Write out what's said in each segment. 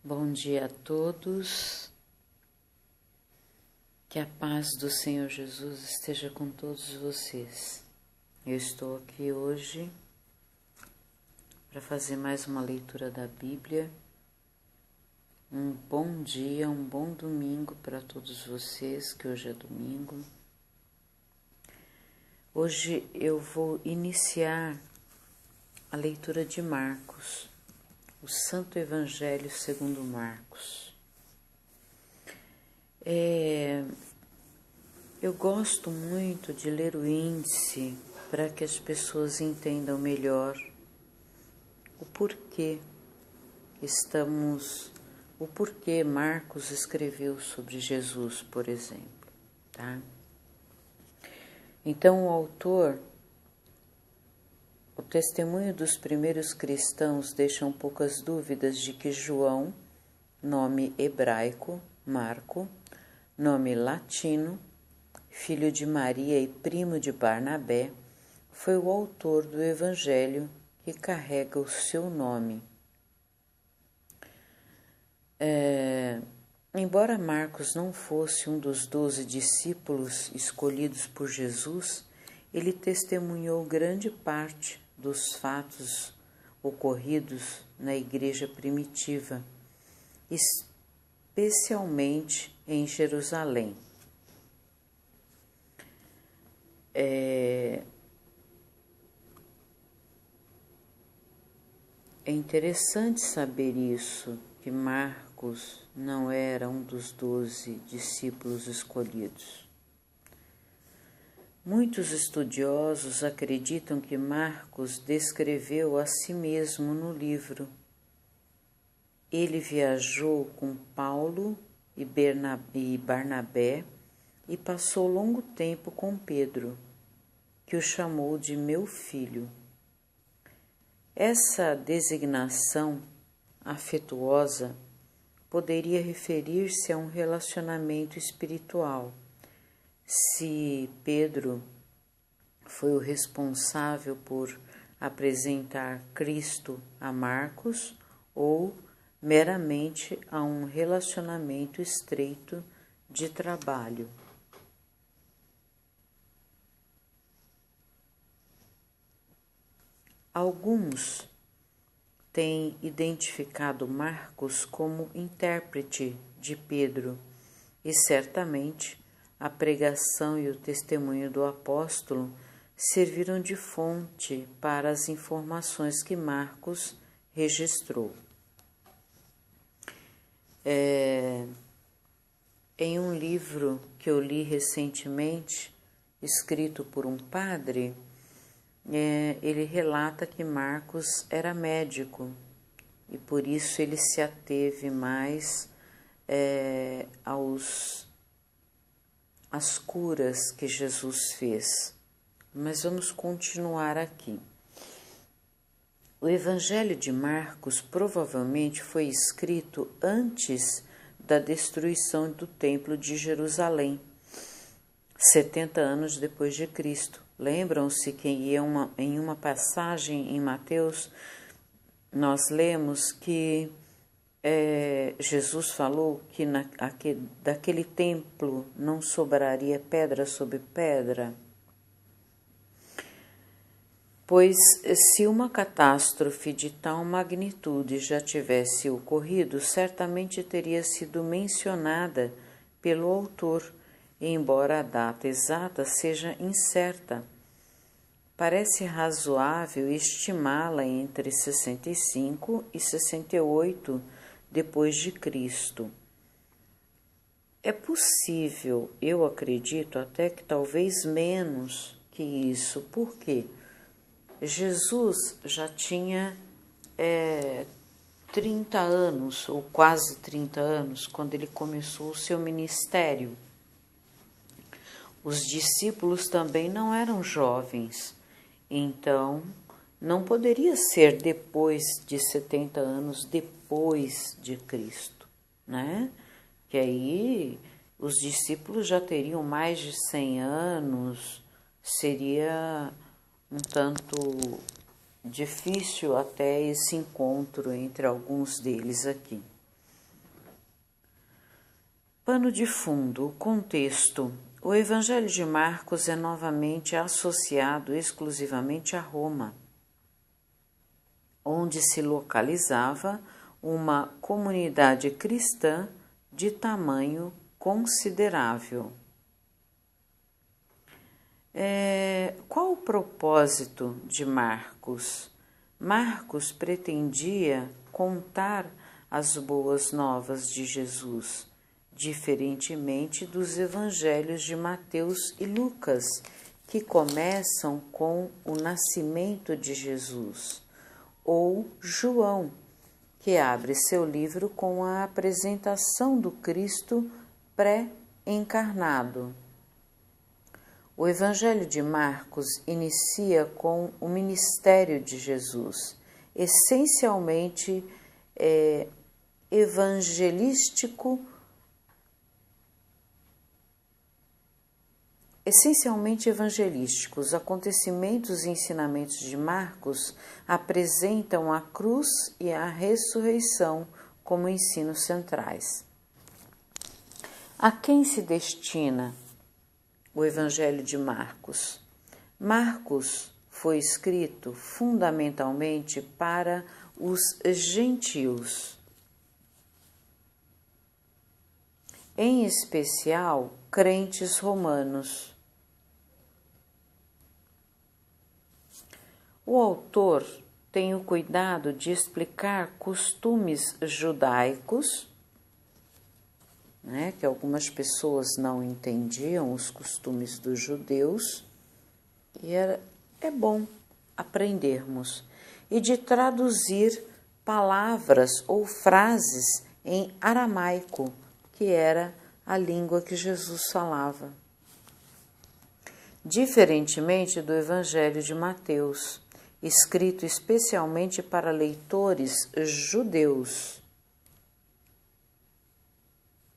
Bom dia a todos, que a paz do Senhor Jesus esteja com todos vocês. Eu estou aqui hoje para fazer mais uma leitura da Bíblia. Um bom dia, um bom domingo para todos vocês, que hoje é domingo. Hoje eu vou iniciar a leitura de Marcos, o Santo Evangelho segundo Marcos. Eu gosto muito de ler o índice para que as pessoas entendam melhor o porquê Marcos escreveu sobre Jesus, por exemplo, tá? Então, o testemunho dos primeiros cristãos deixa poucas dúvidas de que João, nome hebraico, Marco, nome latino, filho de Maria e primo de Barnabé, foi o autor do evangelho que carrega o seu nome. Embora Marcos não fosse um dos 12 discípulos escolhidos por Jesus, ele testemunhou grande parte dos fatos ocorridos na igreja primitiva, especialmente em Jerusalém. É interessante saber isso, que Marcos não era um dos 12 discípulos escolhidos. Muitos estudiosos acreditam que Marcos descreveu a si mesmo no livro. Ele viajou com Paulo e Barnabé e passou longo tempo com Pedro, que o chamou de meu filho. Essa designação afetuosa poderia referir-se a um relacionamento espiritual. Se Pedro foi o responsável por apresentar Cristo a Marcos ou meramente a um relacionamento estreito de trabalho. Alguns têm identificado Marcos como intérprete de Pedro e certamente a pregação e o testemunho do apóstolo serviram de fonte para as informações que Marcos registrou. Em um livro que eu li recentemente, escrito por um padre, ele relata que Marcos era médico e por isso ele se ateve mais às curas que Jesus fez. Mas vamos continuar aqui. O Evangelho de Marcos provavelmente foi escrito antes da destruição do Templo de Jerusalém, 70 anos depois de Cristo. Lembram-se que em uma passagem em Mateus nós lemos que Jesus falou que daquele templo não sobraria pedra sobre pedra? Pois se uma catástrofe de tal magnitude já tivesse ocorrido, certamente teria sido mencionada pelo autor, embora a data exata seja incerta. Parece razoável estimá-la entre 65 e 68 depois de Cristo. É possível, eu acredito, até que talvez menos que isso. Por quê? Jesus já tinha 30 anos, ou quase 30 anos, quando ele começou o seu ministério. Os discípulos também não eram jovens, então não poderia ser depois de 70 anos, depois de Cristo, né? Que aí os discípulos já teriam mais de 100 anos, seria um tanto difícil até esse encontro entre alguns deles aqui. Pano de fundo, o contexto. O Evangelho de Marcos é novamente associado exclusivamente a Roma, onde se localizava uma comunidade cristã de tamanho considerável. Qual o propósito de Marcos? Marcos pretendia contar as boas novas de Jesus, diferentemente dos evangelhos de Mateus e Lucas, que começam com o nascimento de Jesus, ou João, que abre seu livro com a apresentação do Cristo pré-encarnado. O Evangelho de Marcos inicia com o ministério de Jesus, essencialmente evangelístico, os acontecimentos e ensinamentos de Marcos apresentam a cruz e a ressurreição como ensinos centrais. A quem se destina o Evangelho de Marcos? Marcos foi escrito fundamentalmente para os gentios, em especial crentes romanos. O autor tem o cuidado de explicar costumes judaicos, que algumas pessoas não entendiam os costumes dos judeus, e é bom aprendermos, e de traduzir palavras ou frases em aramaico, que era a língua que Jesus falava. Diferentemente do Evangelho de Mateus, escrito especialmente para leitores judeus.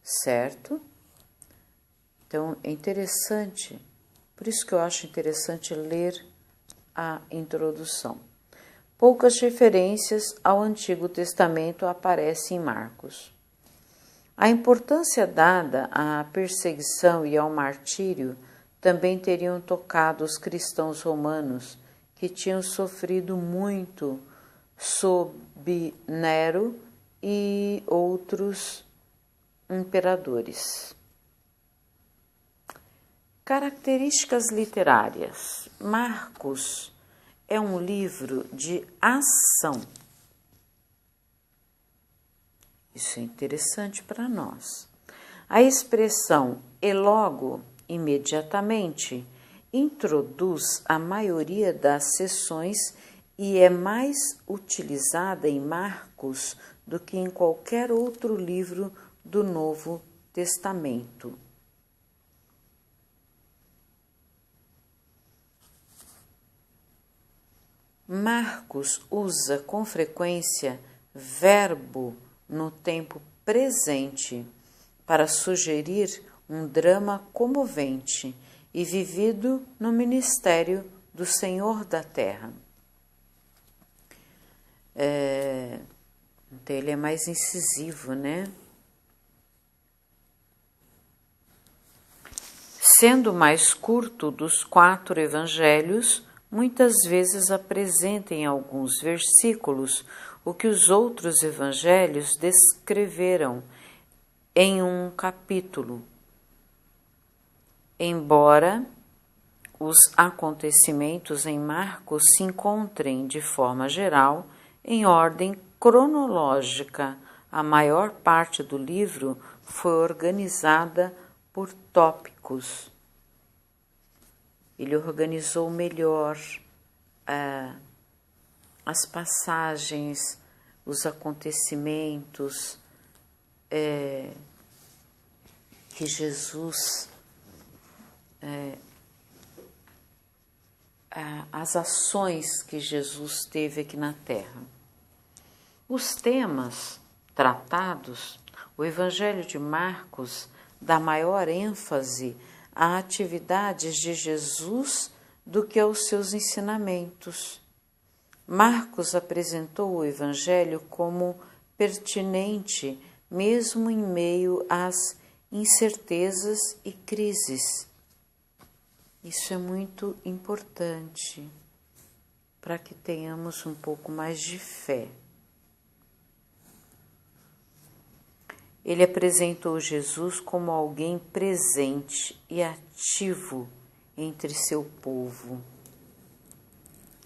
Certo? Então, é interessante, por isso que eu acho interessante ler a introdução. Poucas referências ao Antigo Testamento aparecem em Marcos. A importância dada à perseguição e ao martírio também teriam tocado os cristãos romanos, que tinham sofrido muito sob Nero e outros imperadores. Características literárias. Marcos é um livro de ação. Isso é interessante para nós. A expressão "e logo", imediatamente, introduz a maioria das seções e é mais utilizada em Marcos do que em qualquer outro livro do Novo Testamento. Marcos usa com frequência verbo no tempo presente para sugerir um drama comovente e vivido no ministério do Senhor da Terra. Então ele é mais incisivo, né? Sendo mais curto dos 4 evangelhos, muitas vezes apresenta em alguns versículos o que os outros evangelhos descreveram em um capítulo. Embora os acontecimentos em Marcos se encontrem, de forma geral, em ordem cronológica, a maior parte do livro foi organizada por tópicos. Ele organizou melhor as passagens, os acontecimentos que Jesus, as ações que Jesus teve aqui na Terra. Os temas tratados, o Evangelho de Marcos dá maior ênfase a atividades de Jesus do que aos seus ensinamentos. Marcos apresentou o Evangelho como pertinente, mesmo em meio às incertezas e crises. Isso é muito importante para que tenhamos um pouco mais de fé. Ele apresentou Jesus como alguém presente e ativo entre seu povo.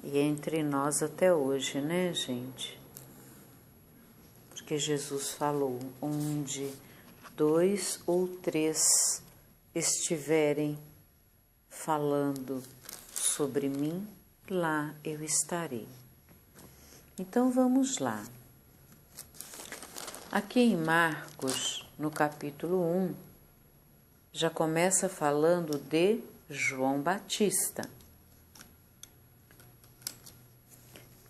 E é entre nós até hoje, né, gente? Porque Jesus falou, onde 2 ou 3 estiverem falando sobre mim, lá eu estarei. Então vamos lá. Aqui em Marcos, no capítulo 1, já começa falando de João Batista.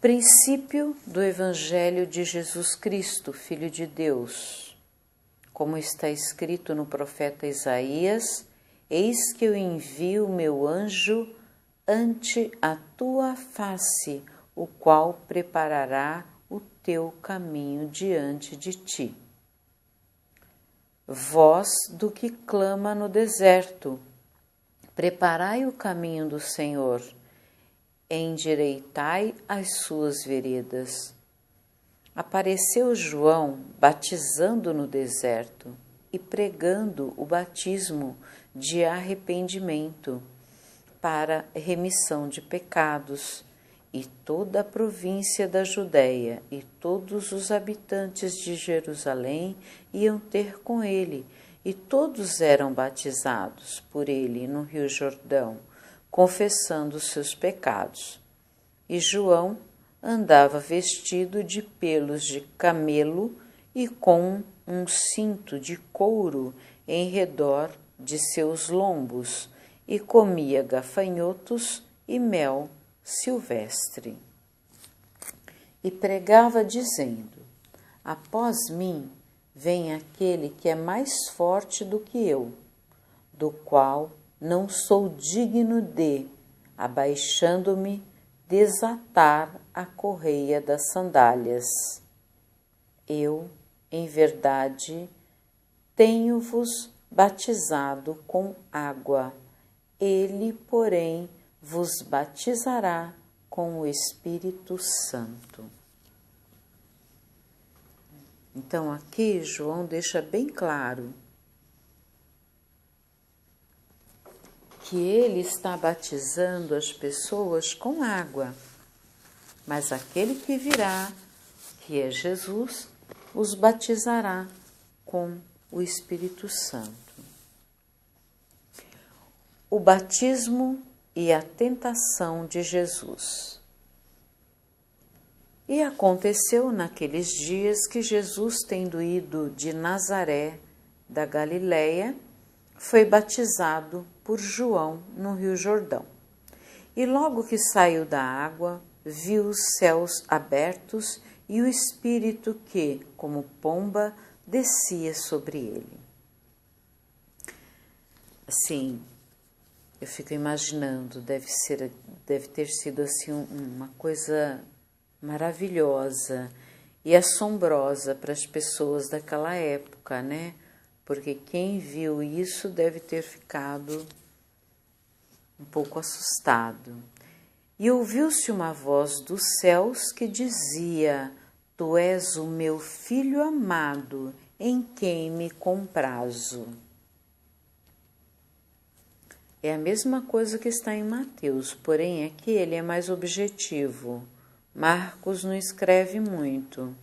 Princípio do Evangelho de Jesus Cristo, Filho de Deus. Como está escrito no profeta Isaías, eis que eu envio o meu anjo ante a tua face, o qual preparará o teu caminho diante de ti. Voz do que clama no deserto, preparai o caminho do Senhor, endireitai as suas veredas. Apareceu João batizando no deserto e pregando o batismo de arrependimento para remissão de pecados, e toda a província da Judéia e todos os habitantes de Jerusalém iam ter com ele, e todos eram batizados por ele no Rio Jordão, confessando seus pecados. E João andava vestido de pelos de camelo e com um cinto de couro em redor de seus lombos, e comia gafanhotos e mel silvestre. E pregava dizendo, após mim vem aquele que é mais forte do que eu, do qual não sou digno de, abaixando-me, desatar a correia das sandálias. Eu, em verdade, tenho-vos batizado com água, ele, porém, vos batizará com o Espírito Santo. Então aqui João deixa bem claro que ele está batizando as pessoas com água, mas aquele que virá, que é Jesus, os batizará com o Espírito Santo. O batismo e a tentação de Jesus. E aconteceu naqueles dias que Jesus, tendo ido de Nazaré, da Galiléia, foi batizado por João no Rio Jordão. E logo que saiu da água, viu os céus abertos e o Espírito que, como pomba, descia sobre ele. Assim, eu fico imaginando, deve ter sido assim uma coisa maravilhosa e assombrosa para as pessoas daquela época, né? Porque quem viu isso deve ter ficado um pouco assustado. E ouviu-se uma voz dos céus que dizia, Tu és o meu filho amado, em quem me comprazo. É a mesma coisa que está em Mateus, porém aqui ele é mais objetivo. Marcos não escreve muito.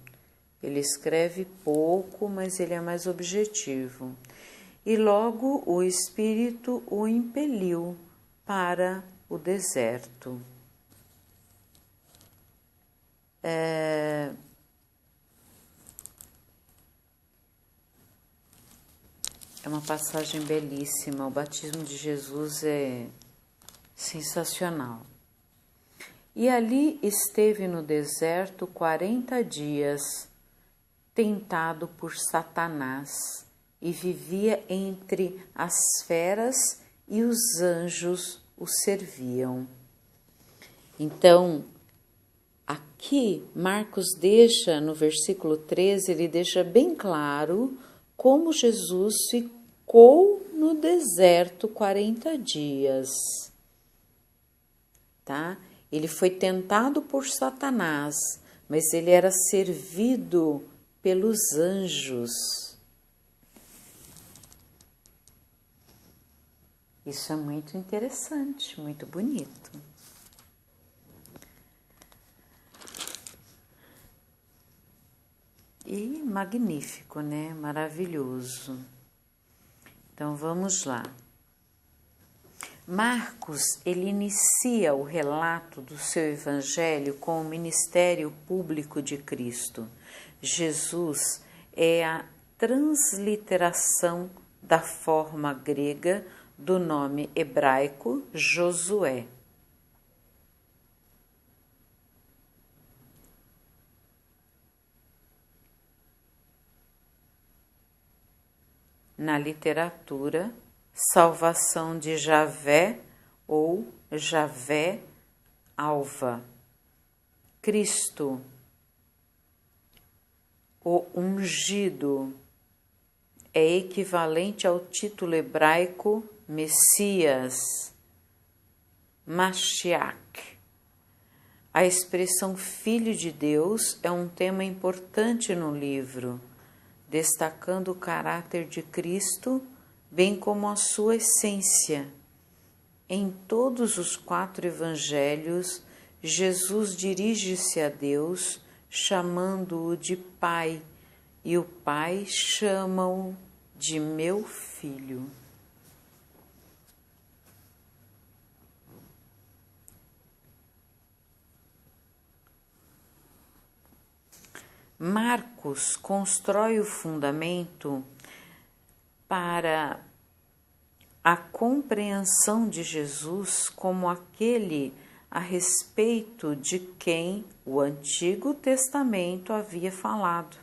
Ele escreve pouco, mas ele é mais objetivo. E logo o Espírito o impeliu para o deserto. É uma passagem belíssima. O batismo de Jesus é sensacional. E ali esteve no deserto 40 dias, tentado por Satanás, e vivia entre as feras e os anjos o serviam. Então, aqui Marcos deixa, no versículo 13, ele deixa bem claro como Jesus ficou no deserto 40 dias, tá? Ele foi tentado por Satanás, mas ele era servido pelos anjos. Isso é muito interessante, muito bonito. E magnífico, né? Maravilhoso. Então vamos lá. Marcos, ele inicia o relato do seu evangelho com o ministério público de Cristo. Jesus é a transliteração da forma grega do nome hebraico Josué. Na literatura, salvação de Javé ou Javé Alva. Cristo, o ungido, é equivalente ao título hebraico Messias, Mashiach. A expressão Filho de Deus é um tema importante no livro, destacando o caráter de Cristo, bem como a sua essência. Em todos os 4 evangelhos, Jesus dirige-se a Deus, chamando-o de Pai, e o Pai chama-o de meu filho. Marcos constrói o fundamento para a compreensão de Jesus como aquele a respeito de quem o Antigo Testamento havia falado.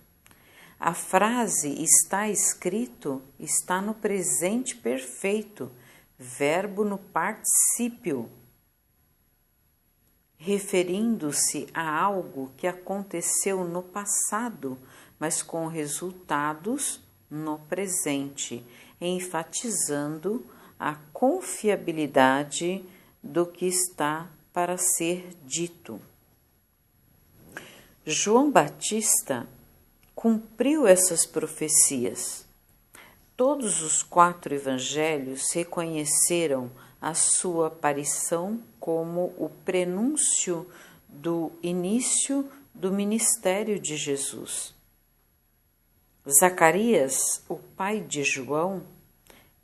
A frase está escrito está no presente perfeito, verbo no particípio, referindo-se a algo que aconteceu no passado, mas com resultados no presente, enfatizando a confiabilidade do que está para ser dito. João Batista cumpriu essas profecias. Todos os 4 evangelhos reconheceram a sua aparição como o prenúncio do início do ministério de Jesus. Zacarias, o pai de João,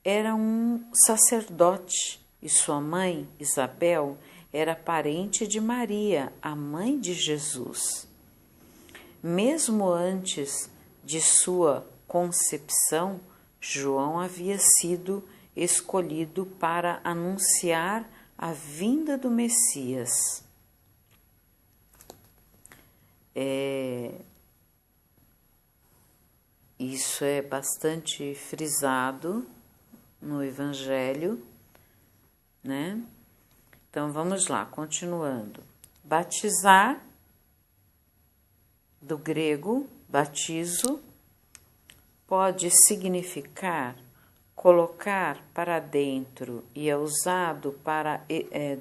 era um sacerdote e sua mãe, Isabel, era parente de Maria, a mãe de Jesus. Mesmo antes de sua concepção, João havia sido escolhido para anunciar a vinda do Messias. Isso é bastante frisado no Evangelho, né? Então vamos lá, continuando. Batizar, do grego, batizo, pode significar colocar para dentro e é usado para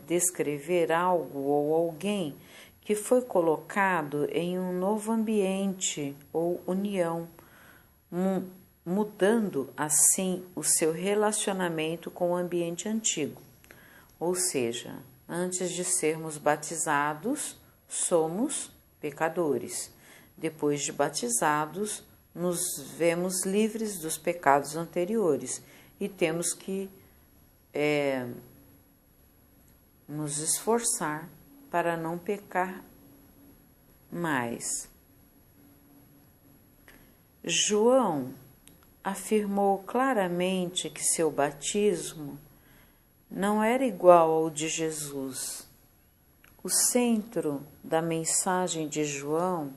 descrever algo ou alguém que foi colocado em um novo ambiente ou união, mudando assim o seu relacionamento com o ambiente antigo. Ou seja, antes de sermos batizados, somos pecadores. Depois de batizados, nos vemos livres dos pecados anteriores e temos que nos esforçar para não pecar mais. João afirmou claramente que seu batismo não era igual ao de Jesus. O centro da mensagem de João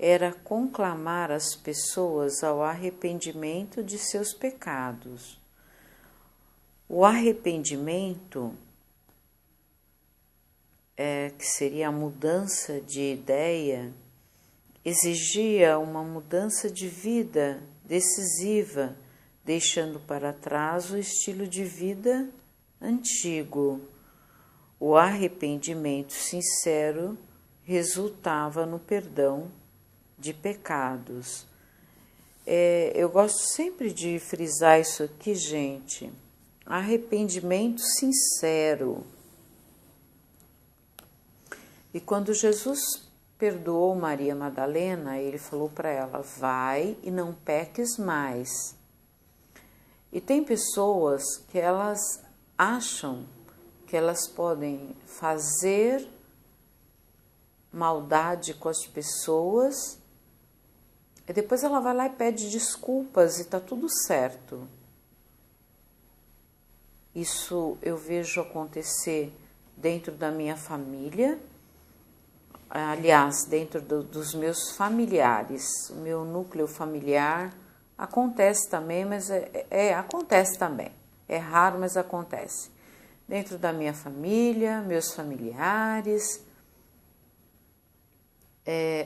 era conclamar as pessoas ao arrependimento de seus pecados. O arrependimento, que seria a mudança de ideia, exigia uma mudança de vida decisiva, deixando para trás o estilo de vida antigo. O arrependimento sincero resultava no perdão de pecados. Eu gosto sempre de frisar isso aqui, gente. Arrependimento sincero. E quando Jesus perdoou Maria Madalena, ele falou para ela: vai e não peques mais. E tem pessoas que elas acham que elas podem fazer maldade com as pessoas e depois ela vai lá e pede desculpas e tá tudo certo. Isso eu vejo acontecer dentro da minha família, aliás, dentro dos meus familiares, o meu núcleo familiar. Acontece também, mas acontece também. É raro, mas acontece. Dentro da minha família, meus familiares,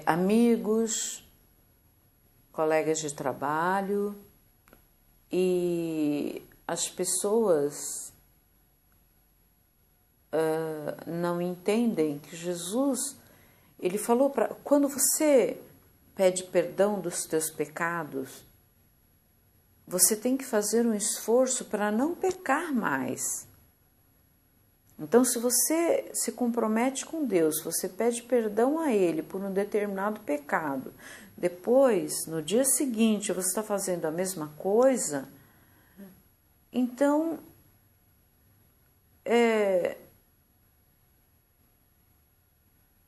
amigos, colegas de trabalho, e as pessoas não entendem que Jesus, ele falou para quando você pede perdão dos teus pecados, você tem que fazer um esforço para não pecar mais. Então, se você se compromete com Deus, você pede perdão a Ele por um determinado pecado, depois, no dia seguinte, você está fazendo a mesma coisa, então,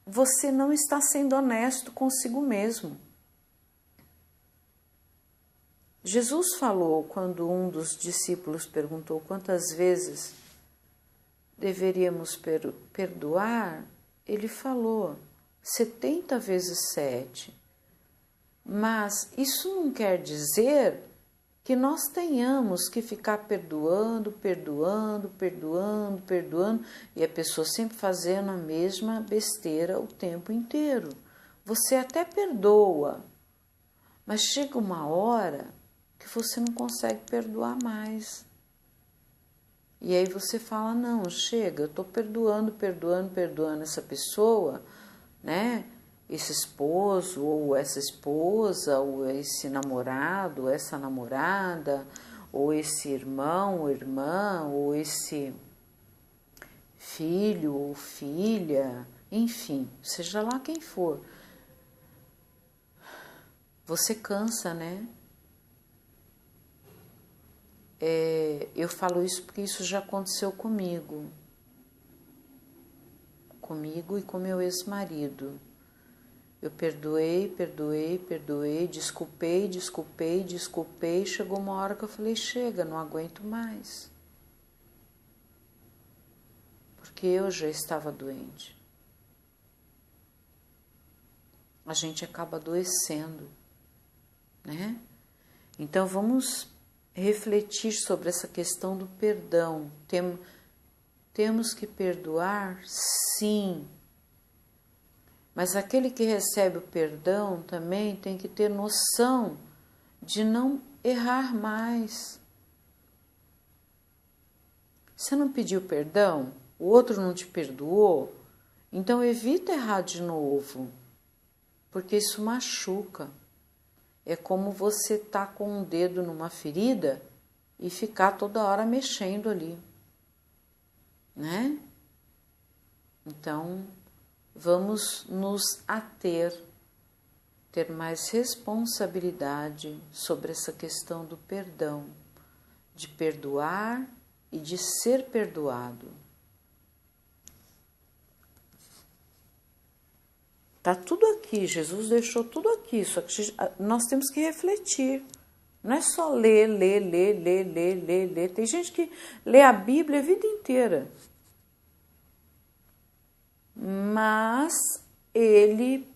você não está sendo honesto consigo mesmo. Jesus falou, quando um dos discípulos perguntou quantas vezes deveríamos perdoar, ele falou 70 vezes 7. Mas isso não quer dizer que nós tenhamos que ficar perdoando e a pessoa sempre fazendo a mesma besteira o tempo inteiro. Você até perdoa, mas chega uma hora que você não consegue perdoar mais. E aí você fala, não, chega, eu estou perdoando essa pessoa, né? Esse esposo, ou essa esposa, ou esse namorado, ou essa namorada, ou esse irmão, ou irmã, ou esse filho ou filha, enfim, seja lá quem for. Você cansa, né? Eu falo isso porque isso já aconteceu comigo e com meu ex-marido. Eu perdoei, desculpei, chegou uma hora que eu falei, chega, não aguento mais. Porque eu já estava doente. A gente acaba adoecendo, né? Então vamos refletir sobre essa questão do perdão. Temos que perdoar, sim. Mas aquele que recebe o perdão também tem que ter noção de não errar mais. Você não pediu perdão? O outro não te perdoou? Então evita errar de novo, porque isso machuca. É como você tá com um dedo numa ferida e ficar toda hora mexendo ali, né? Então, vamos nos ter mais responsabilidade sobre essa questão do perdão, de perdoar e de ser perdoado. Tá tudo aqui, Jesus deixou tudo aqui, só que nós temos que refletir. Não é só ler. Tem gente que lê a Bíblia a vida inteira. Mas ele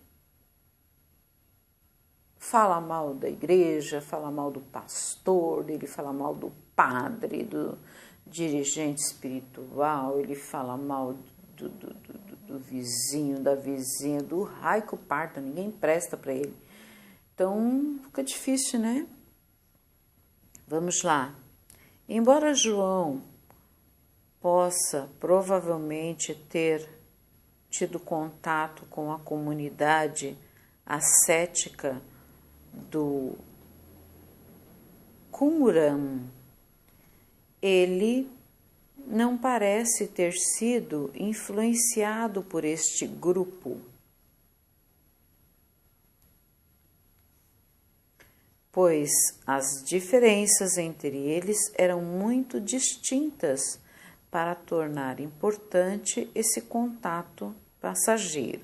fala mal da igreja, fala mal do pastor, ele fala mal do padre, do dirigente espiritual, ele fala mal do vizinho, da vizinha, do raio que o parta, ninguém presta para ele. Então fica difícil, né? Vamos lá. Embora João possa provavelmente ter tido contato com a comunidade ascética do Qumran, ele não parece ter sido influenciado por este grupo, pois as diferenças entre eles eram muito distintas para tornar importante esse contato passageiro.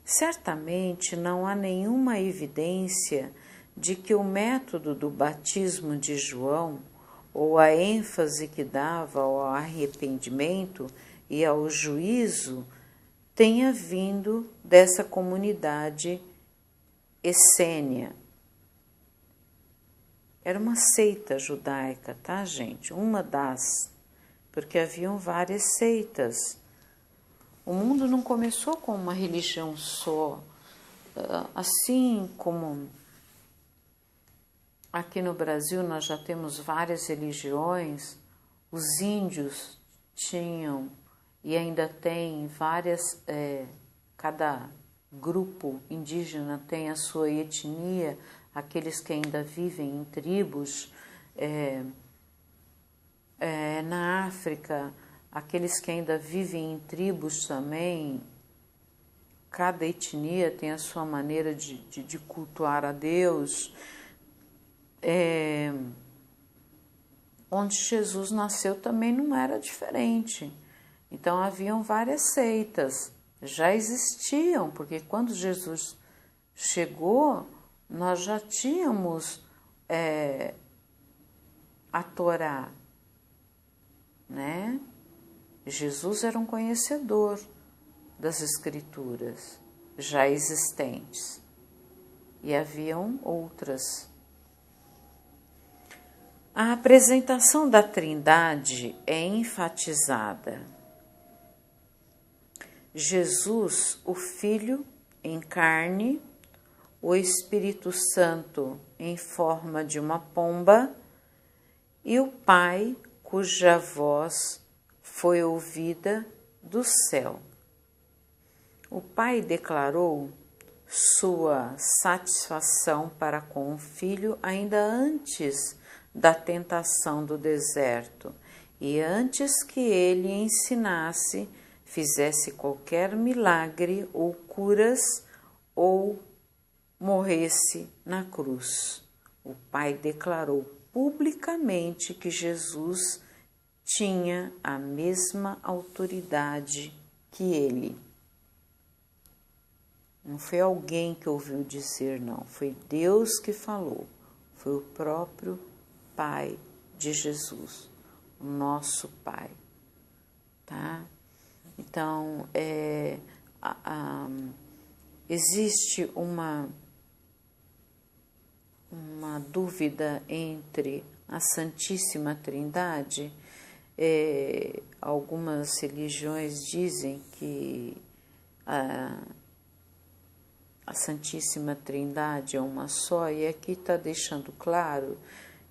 Certamente não há nenhuma evidência de que o método do batismo de João, ou a ênfase que dava ao arrependimento e ao juízo, tenha vindo dessa comunidade essênia. Era uma seita judaica, tá, gente? Uma das, porque haviam várias seitas. O mundo não começou com uma religião só, assim como aqui no Brasil nós já temos várias religiões. Os índios tinham e ainda tem várias, cada grupo indígena tem a sua etnia, aqueles que ainda vivem em tribos, na África, aqueles que ainda vivem em tribos também. Cada etnia tem a sua maneira de cultuar a Deus. Onde Jesus nasceu também não era diferente. Então haviam várias seitas, já existiam, porque quando Jesus chegou, nós já tínhamos a Torá, né? Jesus era um conhecedor das Escrituras já existentes e haviam outras. A apresentação da Trindade é enfatizada. Jesus, o Filho em carne, o Espírito Santo em forma de uma pomba e o Pai, cuja voz foi ouvida do céu. O Pai declarou sua satisfação para com o Filho ainda antes da tentação do deserto e antes que ele ensinasse, fizesse qualquer milagre ou curas ou morresse na cruz. O Pai declarou publicamente que Jesus tinha a mesma autoridade que ele. Não foi alguém que ouviu dizer, não. Foi Deus que falou. Foi o próprio Pai de Jesus, o nosso Pai, tá? Então, existe uma dúvida entre a Santíssima Trindade. Algumas religiões dizem que a Santíssima Trindade é uma só, e aqui está deixando claro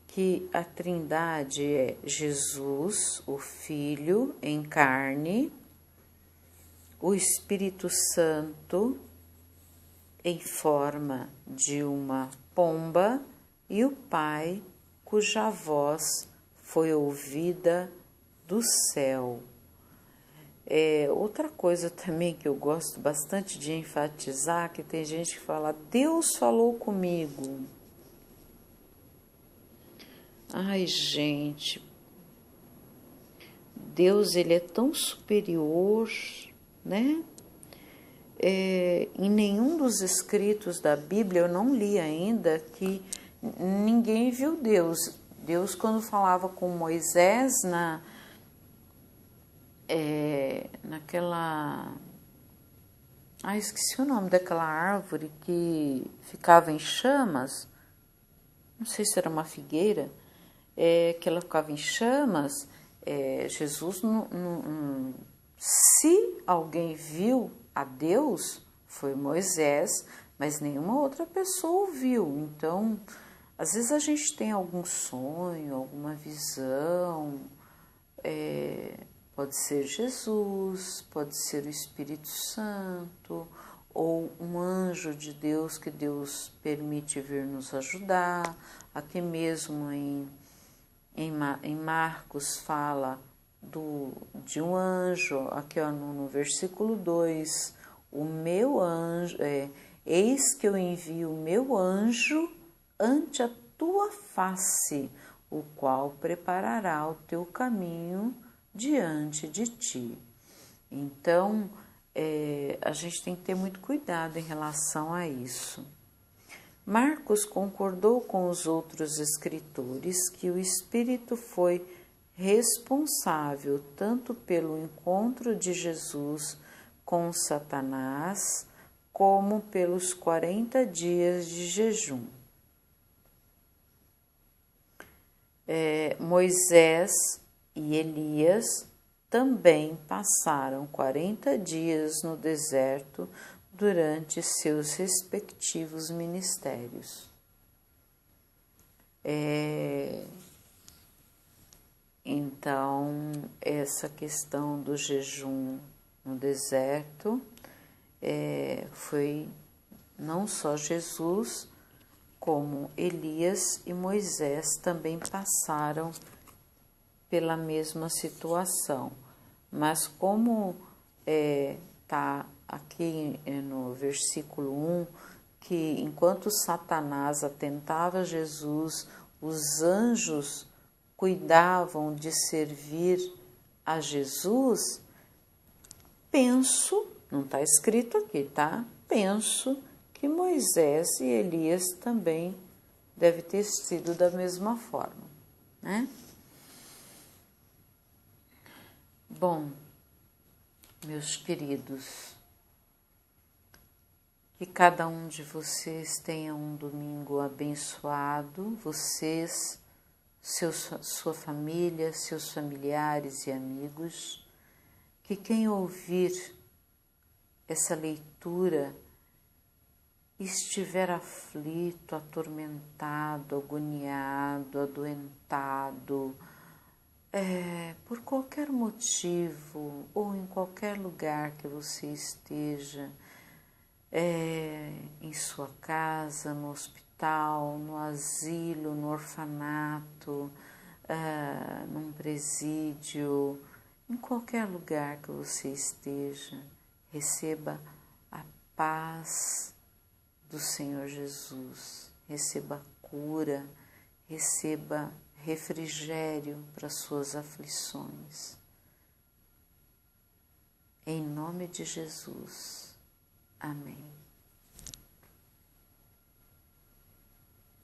que a Trindade é Jesus, o Filho em carne, o Espírito Santo em forma de uma pomba e o Pai, cuja voz foi ouvida do céu. Outra coisa também que eu gosto bastante de enfatizar, que tem gente que fala, Deus falou comigo. Ai, gente, Deus, ele é tão superior, né? Em nenhum dos escritos da Bíblia, eu não li ainda, que ninguém viu Deus. Deus, quando falava com Moisés naquela... esqueci o nome daquela árvore que ficava em chamas, não sei se era uma figueira, que ela ficava em chamas. Jesus, se alguém viu a Deus, foi Moisés, mas nenhuma outra pessoa o viu. Então, Às vezes a gente tem algum sonho, alguma visão, pode ser Jesus, pode ser o Espírito Santo, ou um anjo de Deus que Deus permite vir nos ajudar. Aqui mesmo em Marcos fala de um anjo, aqui ó, no versículo 2, o meu anjo, eis que eu envio o meu anjo ante a tua face, o qual preparará o teu caminho diante de ti. Então, a gente tem que ter muito cuidado em relação a isso. Marcos concordou com os outros escritores que o Espírito foi responsável tanto pelo encontro de Jesus com Satanás, como pelos 40 dias de jejum. Moisés e Elias também passaram 40 dias no deserto durante seus respectivos ministérios. Então, essa questão do jejum no deserto foi não só Jesus, como Elias e Moisés também passaram pela mesma situação. Mas como está aqui no versículo 1, que enquanto Satanás atentava Jesus, os anjos cuidavam de servir a Jesus, penso, não está escrito aqui, tá? Penso que Moisés e Elias também deve ter sido da mesma forma, né? Bom, meus queridos, que cada um de vocês tenha um domingo abençoado, vocês, sua família, seus familiares e amigos, que quem ouvir essa leitura estiver aflito, atormentado, agoniado, adoentado, por qualquer motivo ou em qualquer lugar que você esteja, em sua casa, no hospital, no asilo, no orfanato, num presídio, em qualquer lugar que você esteja, receba a paz do Senhor Jesus, receba cura, receba refrigério para suas aflições. Em nome de Jesus. Amém.